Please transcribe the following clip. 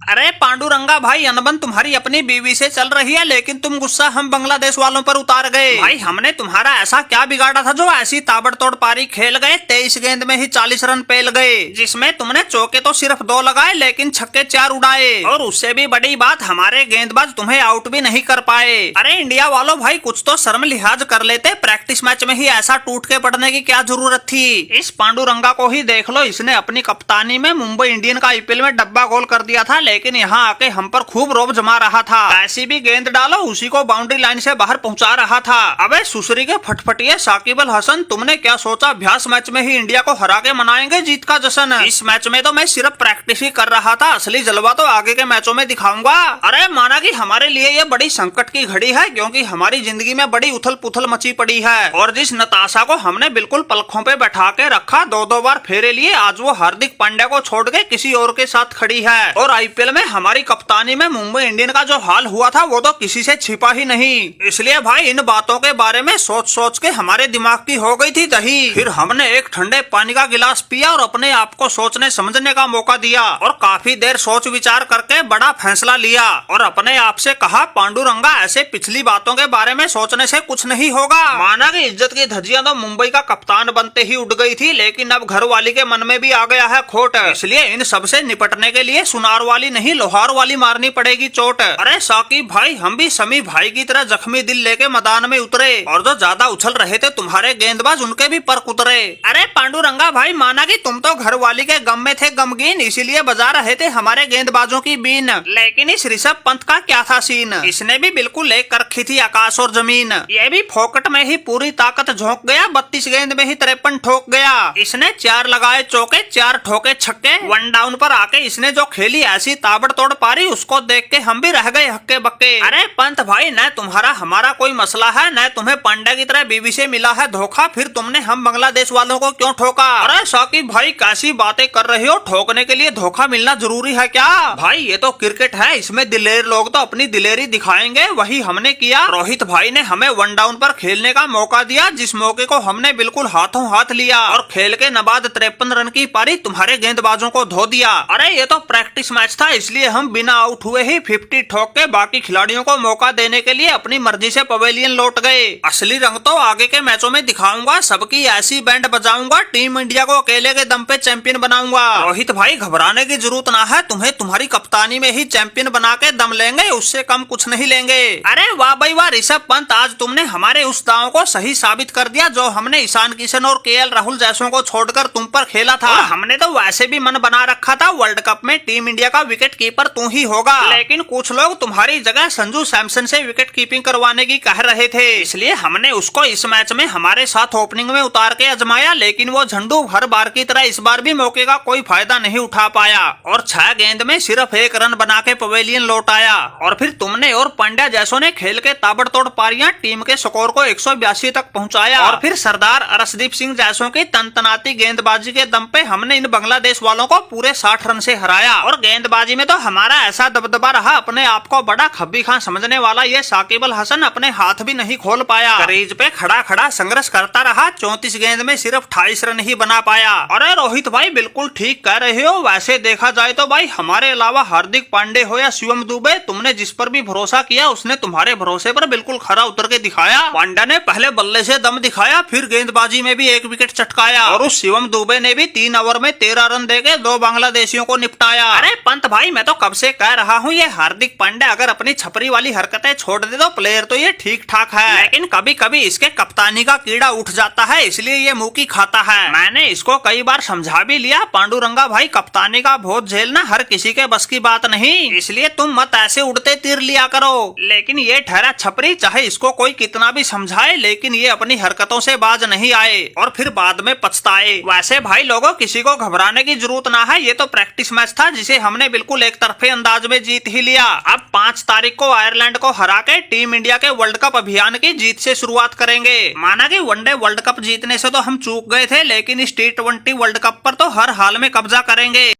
अरे पांडुरंगा भाई, अनबन तुम्हारी अपनी बीवी से चल रही है, लेकिन तुम गुस्सा हम बांग्लादेश वालों पर उतार गए। भाई हमने तुम्हारा ऐसा क्या बिगाड़ा था जो ऐसी ताबड़तोड़ पारी खेल गए, 23 गेंद में ही 40 रन पेल गए, जिसमें तुमने चौके तो सिर्फ 2 लगाए लेकिन छक्के 4 उड़ाए, और उससे भी बड़ी बात हमारे गेंदबाज तुम्हें आउट भी नहीं कर पाए। अरे इंडिया वालों भाई, कुछ तो शर्म लिहाज कर लेते, प्रैक्टिस मैच में ही ऐसा टूट के पड़ने की क्या जरूरत थी। इस पांडुरंगा को ही देख लो, इसने अपनी कप्तानी में मुंबई इंडियन का आईपीएल में डब्बा गोल कर दिया था, लेकिन यहाँ आके हम पर खूब रोब जमा रहा था। ऐसी भी गेंद डालो उसी को बाउंड्री लाइन से बाहर पहुंचा रहा था। अबे सुसरी के फटफटिए साकिब अल हसन, तुमने क्या सोचा अभ्यास मैच में ही इंडिया को हरा के मनाएंगे जीत का जश्न? इस मैच में तो मैं सिर्फ प्रैक्टिस ही कर रहा था, असली जलवा तो आगे के मैचों में दिखाऊंगा। अरे माना कि हमारे लिए ये बड़ी संकट की घड़ी है, क्योंकि हमारी जिंदगी में बड़ी उथल पुथल मची पड़ी है, और जिस नताशा को हमने बिल्कुल पलकों पे बैठा के रखा, 2-2 बार फेरे लिए, आज वो हार्दिक पांड्या को छोड़ के किसी और के साथ खड़ी है। और आईपीएल में हमारी कप्तानी में मुंबई इंडियन का जो हाल हुआ था वो तो किसी से छिपा ही नहीं। इसलिए भाई इन बातों के बारे में सोच सोच के हमारे दिमाग की हो गई थी दही। फिर हमने एक ठंडे पानी का गिलास पिया और अपने आप को सोचने समझने का मौका दिया, और काफी देर सोच विचार करके बड़ा फैसला लिया, और अपने आप से कहा, पांडुरंगा ऐसे पिछली बातों के बारे में सोचने से कुछ नहीं होगा। माना कि इज्जत की धज्जियां तो मुंबई का कप्तान बनते ही उड़ गई थी, लेकिन अब घर वाली के मन में भी आ गया है खोट। इसलिए इन सब से निपटने के लिए सुनार वाली नहीं लोहार वाली मारनी पड़ेगी चोट। अरे साकिब भाई, हम भी समी भाई की तरह जख्मी दिल लेके मैदान में उतरे, और जो ज्यादा उछल रहे थे तुम्हारे गेंदबाज उनके भी पर उतरे। अरे पांडुरंगा भाई, माना कि तुम तो घर वाली के गम में थे गमगीन, इसीलिए बजा रहे थे हमारे गेंदबाजों की बीन, लेकिन इस ऋषभ पंत का क्या था सीन? इसने भी बिल्कुल एक रखी थी आकाश और जमीन। ये भी फोकट में ही पूरी ताकत झोंक गया, 32 गेंद में ही 53 ठोक गया। इसने 4 लगाए चौके, 4 ठोके छक्के। 1 डाउन पर आके इसने जो खेली ऐसी ताबड़तोड़ पारी, उसको देख के हम भी रह गए हक्के बक्के। अरे पंत भाई, न तुम्हारा हमारा कोई मसला है, न तुम्हें पांड्या की तरह बीवी से मिला है धोखा, फिर तुमने हम बांग्लादेश वालों को क्यों ठोका? अरे साकिब भाई, कैसी बातें कर रहे हो? ठोकने के लिए धोखा मिलना जरूरी है क्या? भाई ये तो क्रिकेट है, इसमें दिलेर लोग तो अपनी दिलेरी दिखाएंगे, वही हमने किया। रोहित भाई ने हमें 1 डाउन पर खेलने का मौका दिया, जिस मौके को हमने बिल्कुल हाथों हाथ लिया, और खेल के नबाद 53 रन की पारी तुम्हारे गेंदबाजों को धो दिया। अरे ये तो प्रैक्टिस मैच था, इसलिए हम बिना आउट हुए ही 50 ठोक के बाकी खिलाड़ियों को मौका देने के लिए अपनी मर्जी से पवेलियन लौट गए। असली रंग तो आगे के मैचों में दिखाऊंगा, सबकी ऐसी बैंड बजाऊंगा, टीम इंडिया को अकेले के दम पे चैंपियन बनाऊंगा। रोहित भाई घबराने की जरूरत ना है, तुम्हें तुम्हारी कप्तानी में ही चैंपियन बना के दम लेंगे, उससे कम कुछ नहीं लेंगे। अरे वाह भाई वाह ऋषभ पंत, आज तुमने हमारे उस दांव को सही साबित कर दिया जो हमने ईशान किशन और केएल राहुल जैसों को छोड़कर तुम पर खेला था। हमने तो वैसे भी मन बना रखा था वर्ल्ड कप में टीम इंडिया का विकेट कीपर तू ही होगा, लेकिन कुछ लोग तुम्हारी जगह संजू सैमसन से विकेट कीपिंग करवाने की कह रहे थे, इसलिए हमने उसको इस मैच में हमारे साथ ओपनिंग में उतार के आजमाया, लेकिन वो झंडू हर बार की तरह इस बार भी मौके का कोई फायदा नहीं उठा पाया, और 6 गेंद में सिर्फ 1 रन बना के पवेलियन लौट आया। और फिर तुमने और पांड्या जैसों ने खेल के ताबड़तोड़ पारियां टीम के स्कोर को 182 तक पहुंचाया, और फिर सरदार अर्शदीप सिंह जैसों की तनतनाती गेंदबाजी के दम पे हमने इन बांग्लादेश वालों को पूरे 60 रन से हराया। और गेंदबाजी में तो हमारा ऐसा दबदबा रहा, अपने आप को बड़ा खब्बी खां समझने वाला ये साकिब अल हसन अपने हाथ भी नहीं खोल पाया, क्रीज पे खड़ा खड़ा संघर्ष करता रहा, 34 गेंद में सिर्फ 28 रन ही बना पाया। अरे रोहित भाई बिल्कुल ठीक कह रहे हो, वैसे देखा जाए तो भाई हमारे अलावा हार्दिक पांडे हो या शिवम दुबे, तुमने जिस पर भी भरोसा किया उसने तुम्हारे भरोसे पर बिल्कुल खरा उतर के दिखाया। पांड्या ने पहले बल्ले से दम दिखाया, फिर गेंदबाजी में भी 1 विकेट चटकाया, और उस शिवम दुबे ने भी 3 ओवर में 13 रन देके 2 बांग्लादेशियों को निपटाया। अरे पंत भाई, मैं तो कब से कह रहा हूँ ये हार्दिक पांड्या अगर अपनी छपरी वाली हरकतें छोड़ दे तो प्लेयर तो ये ठीक ठाक है, लेकिन कभी कभी इसके कप्तानी का कीड़ा उठ जाता है, इसलिए ये मुंह की खाता है। मैंने इसको कई बार समझा भी लिया, पांडुरंगा भाई कप्तानी का बोझ झेलना हर किसी के बस की बात नहीं, इसलिए तुम मत ऐसे उड़ते तीर लिया करो। लेकिन ये ठहरा छपरी, चाहे इसको कोई कितना भी समझाए, लेकिन ये अपनी हरकतों से बाज नहीं आए, और फिर बाद में पछताए। वैसे भाई लोगों, किसी को घबराने की जरूरत ना है, ये तो प्रैक्टिस मैच था जिसे हमने बिल्कुल एक तरफे अंदाज में जीत ही लिया। अब 5 तारीख को आयरलैंड को हरा के टीम इंडिया के वर्ल्ड कप अभियान की जीत से शुरुआत करेंगे। माना कि वनडे वर्ल्ड कप जीतने से तो हम चूक गए थे, लेकिन इस T20 वर्ल्ड कप पर तो हर हाल में कब्जा करेंगे।